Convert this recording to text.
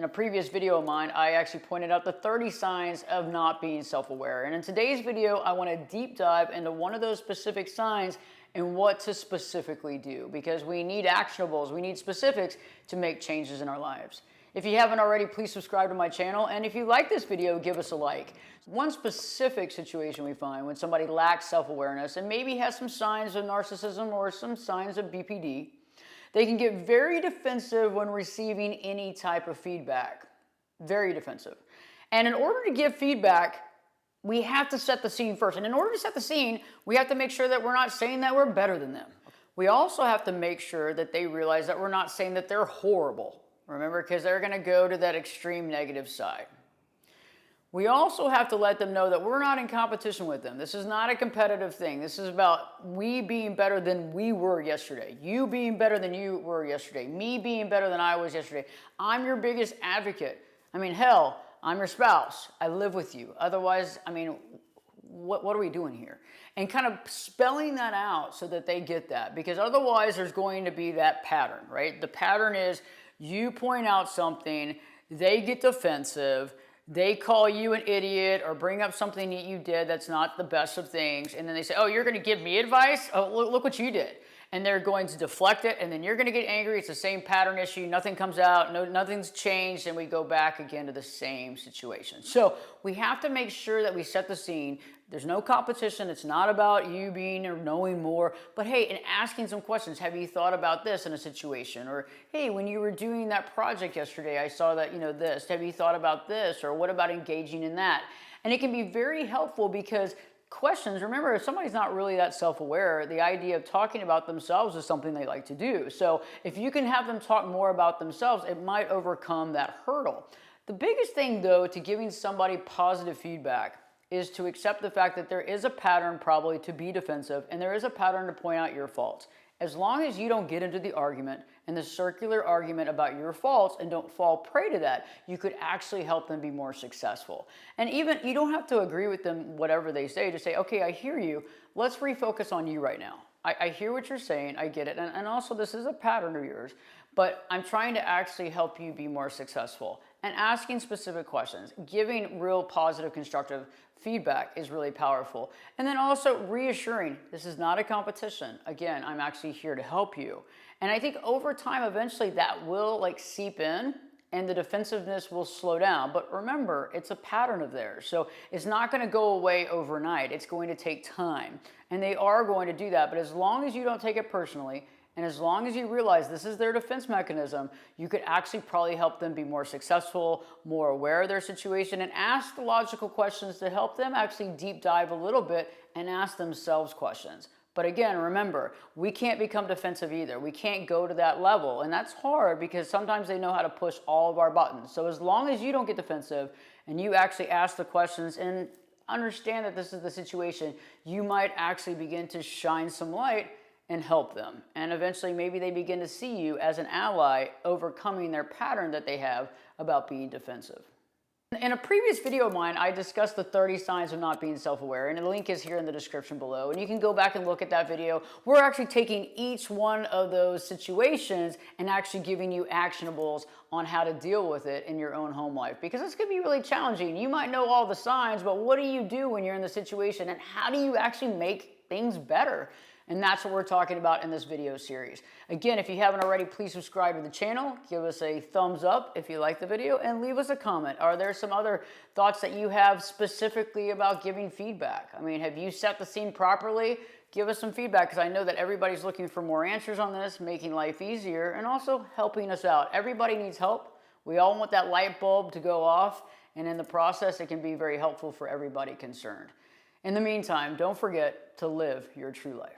In a previous video of mine, I actually pointed out the 30 signs of not being self-aware. And in today's video, I want to deep dive into one of those specific signs and what to specifically do, because we need actionables, we need specifics to make changes in our lives. If you haven't already, please subscribe to my channel. And if you like this video, give us a like. One specific situation we find when somebody lacks self-awareness and maybe has some signs of narcissism or some signs of BPD, they can get very defensive when receiving any type of feedback. Very defensive. And in order to give feedback, we have to set the scene first. And in order to set the scene, we have to make sure that we're not saying that we're better than them. We also have to make sure that they realize that we're not saying that they're horrible. Remember, because they're going to go to that extreme negative side. We also have to let them know that we're not in competition with them. This is not a competitive thing. This is about we being better than we were yesterday. You being better than you were yesterday. Me being better than I was yesterday. I'm your biggest advocate. I mean, hell, I'm your spouse. I live with you. Otherwise, I mean, what are we doing here? And kind of spelling that out so that they get that. Because otherwise, there's going to be that pattern, right? The pattern is you point out something, they get defensive, they call you an idiot or bring up something that you did that's not the best of things. And then they say, oh, you're going to give me advice? Oh, look what you did. And they're going to deflect it. And then you're going to get angry. It's the same pattern issue. Nothing comes out. Nothing's changed. And we go back again to the same situation. So we have to make sure that we set the scene. There's no competition. It's not about you being or knowing more. But hey, and asking some questions. Have you thought about this in a situation? Or hey, when you were doing that project yesterday, I saw that, this. Have you thought about this? Or what about engaging in that? And it can be very helpful because questions, remember, if somebody's not really that self-aware, the idea of talking about themselves is something they like to do. So if you can have them talk more about themselves, it might overcome that hurdle. The biggest thing, though, to giving somebody positive feedback is to accept the fact that there is a pattern probably to be defensive and there is a pattern to point out your faults. As long as you don't get into the argument and the circular argument about your faults and don't fall prey to that, you could actually help them be more successful. And even, you don't have to agree with them, whatever they say. Just say, okay, I hear you. Let's refocus on you right now. I hear what you're saying. I get it. And also, this is a pattern of yours. But I'm trying to actually help you be more successful. And asking specific questions, giving real positive, constructive feedback is really powerful. And then also reassuring, this is not a competition. Again, I'm actually here to help you. And I think over time, eventually that will seep in and the defensiveness will slow down. But remember, it's a pattern of theirs. So it's not going to go away overnight. It's going to take time. And they are going to do that. But as long as you don't take it personally, and as long as you realize this is their defense mechanism, you could actually probably help them be more successful, more aware of their situation, and ask the logical questions to help them actually deep dive a little bit and ask themselves questions. But again, remember, we can't become defensive either. We can't go to that level. And that's hard because sometimes they know how to push all of our buttons. So as long as you don't get defensive and you actually ask the questions and understand that this is the situation, you might actually begin to shine some light and help them. And eventually maybe they begin to see you as an ally overcoming their pattern that they have about being defensive. In a previous video of mine, I discussed the 30 signs of not being self-aware, and the link is here in the description below. And you can go back and look at that video. We're actually taking each one of those situations and actually giving you actionables on how to deal with it in your own home life. Because this could be really challenging. You might know all the signs, but what do you do when you're in the situation, and how do you actually make things better? And that's what we're talking about in this video series. Again, if you haven't already, please subscribe to the channel. Give us a thumbs up if you like the video and leave us a comment. Are there some other thoughts that you have specifically about giving feedback? I mean, have you set the scene properly? Give us some feedback because I know that everybody's looking for more answers on this, making life easier and also helping us out. Everybody needs help. We all want that light bulb to go off, and in the process, it can be very helpful for everybody concerned. In the meantime, don't forget to live your true life.